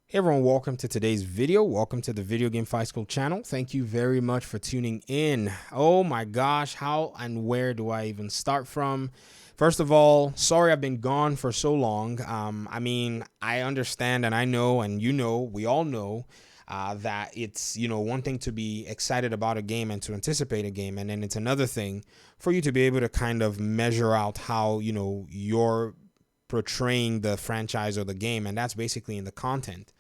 Hey everyone, welcome to today's video. Welcome to the Video Game Fight School channel. Thank you very much for tuning in. Oh my gosh, how and where do I even start from? First of all, sorry I've been gone for so long. I understand and I know and we all know that it's, one thing to be excited about a game and to anticipate a game. And then it's another thing for you to be able to kind of measure out how, you're portraying the franchise or the game. And that's basically in the content.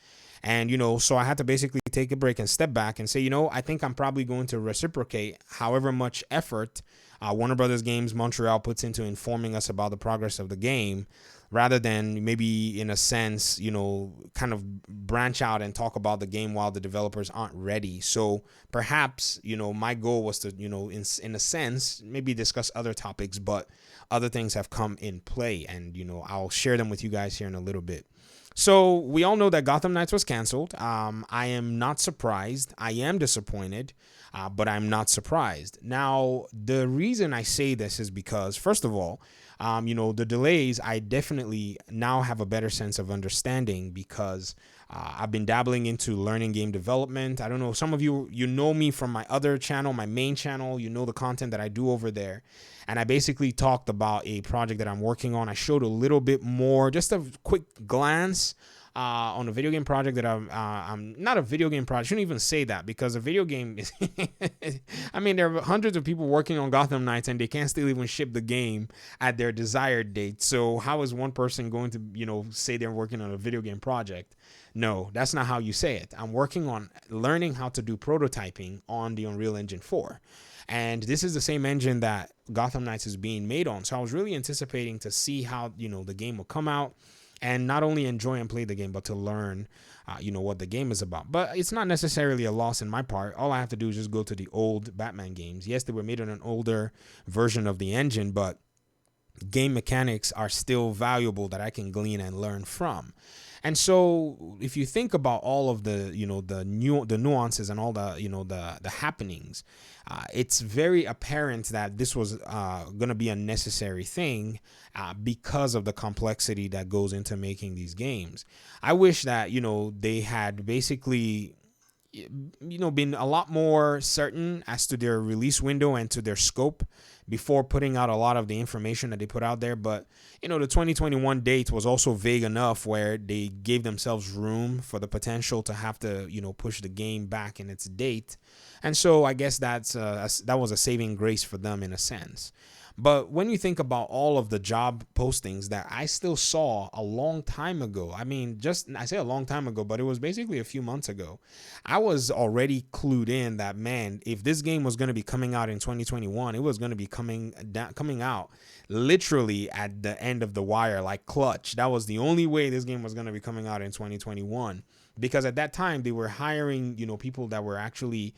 And, so I had to basically take a break and step back and say, I think I'm probably going to reciprocate however much effort Warner Brothers Games Montreal puts into informing us about the progress of the game, rather than maybe in a sense, kind of branch out and talk about the game while the developers aren't ready. So perhaps, my goal was to, in a sense, maybe discuss other topics, but other things have come in play and, I'll share them with you guys here in a little bit. So we all know that Gotham Knights was canceled. I am not surprised. I am disappointed, but I'm not surprised. Now, the reason I say this is because, first of all, the delays, I definitely now have a better sense of understanding because I've been dabbling into learning game development. I don't know, some of you know me from my other channel, my main channel, the content that I do over there. And I basically talked about a project that I'm working on. I showed a little bit more, just a quick glance on a video game project that I'm not a video game project. I shouldn't even say that because a video game is, there are hundreds of people working on Gotham Knights and they can't still even ship the game at their desired date. So how is one person going to, say they're working on a video game project? No, that's not how you say it. I'm working on learning how to do prototyping on the Unreal Engine 4. And this is the same engine that Gotham Knights is being made on. So I was really anticipating to see how, the game will come out and not only enjoy and play the game, but to learn, what the game is about. But it's not necessarily a loss in my part. All I have to do is just go to the old Batman games. Yes, they were made on an older version of the engine, but game mechanics are still valuable that I can glean and learn from. And so if you think about all of the, the nuances and all the, the happenings, it's very apparent that this was going to be a necessary thing because of the complexity that goes into making these games. I wish that, they had basically been a lot more certain as to their release window and to their scope before putting out a lot of the information that they put out there. But, the 2021 date was also vague enough where they gave themselves room for the potential to have to, push the game back in its date. And so I guess that was a saving grace for them in a sense. But when you think about all of the job postings that I still saw a long time ago, I say a long time ago, but it was basically a few months ago, I was already clued in that, man, if this game was going to be coming out in 2021, it was going to be coming out literally at the end of the wire, like clutch. That was the only way this game was going to be coming out in 2021. Because at that time they were hiring, people that were actually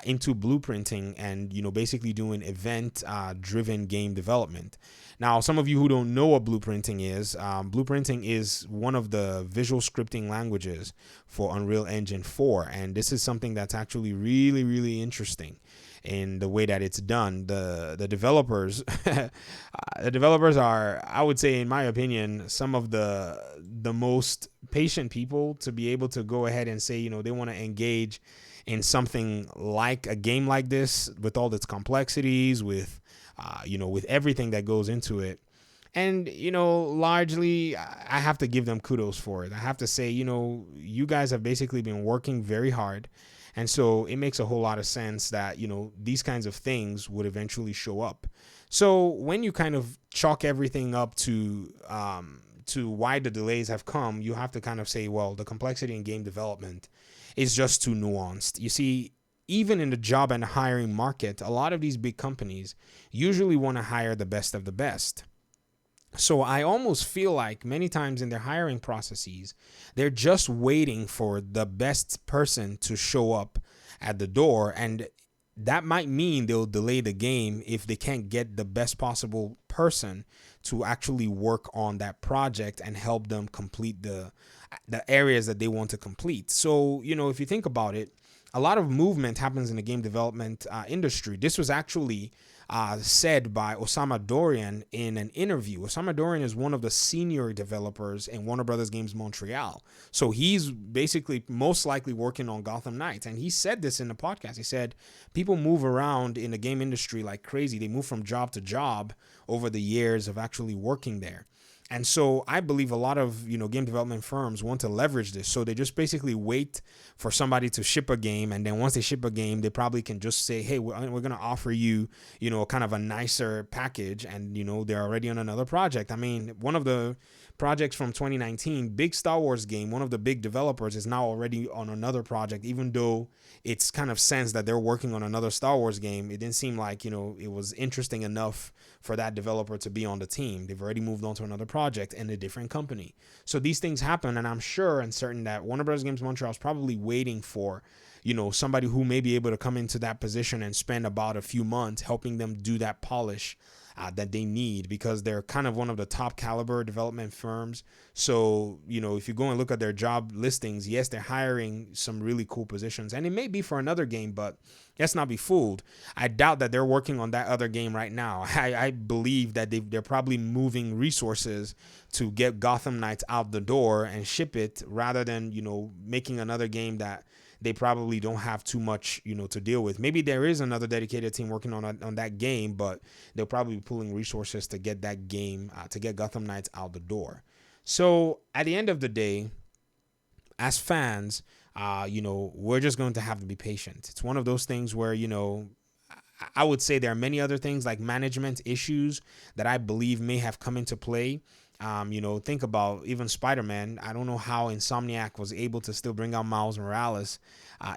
into blueprinting and, basically doing event-driven game development. Now, some of you who don't know what blueprinting is one of the visual scripting languages for Unreal Engine 4. And this is something that's actually really, really interesting in the way that it's done. The developers, the developers are, I would say, in my opinion, some of the most patient people to be able to go ahead and say, they want to engage in something like a game like this with all its complexities, with everything that goes into it. And, largely, I have to give them kudos for it. I have to say, you guys have basically been working very hard. And so it makes a whole lot of sense that, these kinds of things would eventually show up. So when you kind of chalk everything up to why the delays have come, you have to kind of say, well, the complexity in game development is just too nuanced. You see, even in the job and hiring market, a lot of these big companies usually want to hire the best of the best. So I almost feel like many times in their hiring processes, they're just waiting for the best person to show up at the door. And that might mean they'll delay the game if they can't get the best possible person to actually work on that project and help them complete the areas that they want to complete. So, if you think about it, a lot of movement happens in the game development industry. This was actually said by Osama Dorian in an interview. Osama Dorian is one of the senior developers in Warner Brothers Games Montreal. So he's basically most likely working on Gotham Knights. And he said this in the podcast. He said, people move around in the game industry like crazy. They move from job to job over the years of actually working there. And so I believe a lot of, game development firms want to leverage this. So they just basically wait for somebody to ship a game. And then once they ship a game, they probably can just say, hey, we're going to offer you, kind of a nicer package. And, they're already on another project. I mean, one of the projects from 2019, big Star Wars game, one of the big developers is now already on another project, even though it's kind of sense that they're working on another Star Wars game. It didn't seem like, it was interesting enough for that developer to be on the team. They've already moved on to another project in a different company. So these things happen, and I'm sure and certain that Warner Bros. Games Montreal is probably waiting for, somebody who may be able to come into that position and spend about a few months helping them do that polish that they need, because they're kind of one of the top caliber development firms. So, if you go and look at their job listings, yes, they're hiring some really cool positions, and it may be for another game, but let's not be fooled. I doubt that they're working on that other game right now. I believe that they're probably moving resources to get Gotham Knights out the door and ship it, rather than, making another game that they probably don't have too much, to deal with. Maybe there is another dedicated team working on that game, but they'll probably be pulling resources to get that game, to get Gotham Knights out the door. So at the end of the day, as fans, we're just going to have to be patient. It's one of those things where, I would say there are many other things like management issues that I believe may have come into play. Think about even Spider-Man. I don't know how Insomniac was able to still bring out Miles Morales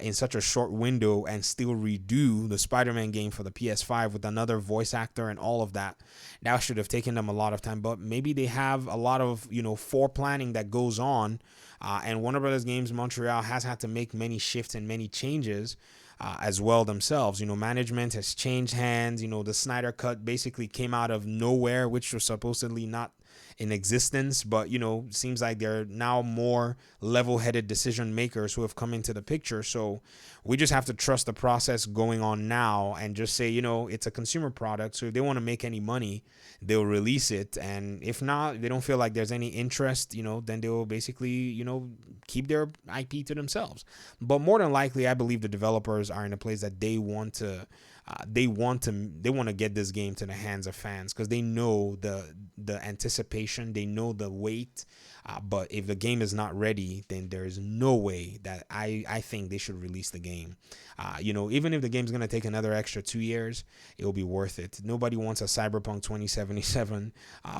in such a short window and still redo the Spider-Man game for the PS5 with another voice actor and all of that. That should have taken them a lot of time, but maybe they have a lot of, foreplanning that goes on. And Warner Brothers Games Montreal has had to make many shifts and many changes as well themselves. Management has changed hands. The Snyder Cut basically came out of nowhere, which was supposedly not in existence, but seems like there are now more level-headed decision makers who have come into the picture. So we just have to trust the process going on now and just say, it's a consumer product, so if they want to make any money, they'll release it. And if not, if they don't feel like there's any interest, then they will basically, keep their IP to themselves. But more than likely, I believe the developers are in a place that they want to get this game to the hands of fans, because they know the anticipation, they know the wait. But if the game is not ready, then there is no way that I think they should release the game. Even if the game's going to take another extra 2 years, it'll be worth it. Nobody wants a Cyberpunk 2077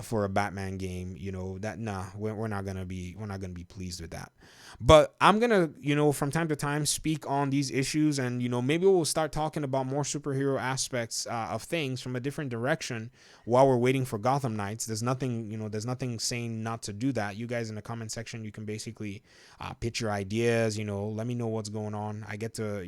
for a Batman game. We're not going to be pleased with that. But I'm going to, from time to time speak on these issues, and, maybe we'll start talking about more superhero aspects of things from a different direction while we're waiting for Gotham Knights. There's nothing saying not to do that. You guys in the comment section, you can basically pitch your ideas, let me know what's going on. I get to,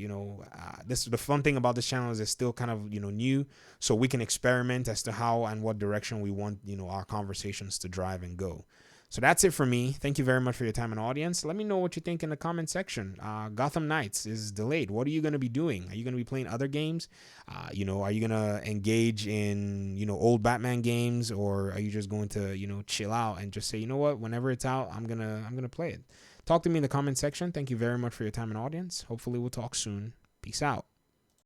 the fun thing about this channel is it's still kind of, new, so we can experiment as to how and what direction we want, our conversations to drive and go. So that's it for me. Thank you very much for your time and audience. Let me know what you think in the comment section. Gotham Knights is delayed. What are you going to be doing? Are you going to be playing other games? Are you going to engage in, old Batman games, or are you just going to, chill out and just say, what, whenever it's out, I'm going to play it. Talk to me in the comment section. Thank you very much for your time and audience. Hopefully we'll talk soon. Peace out.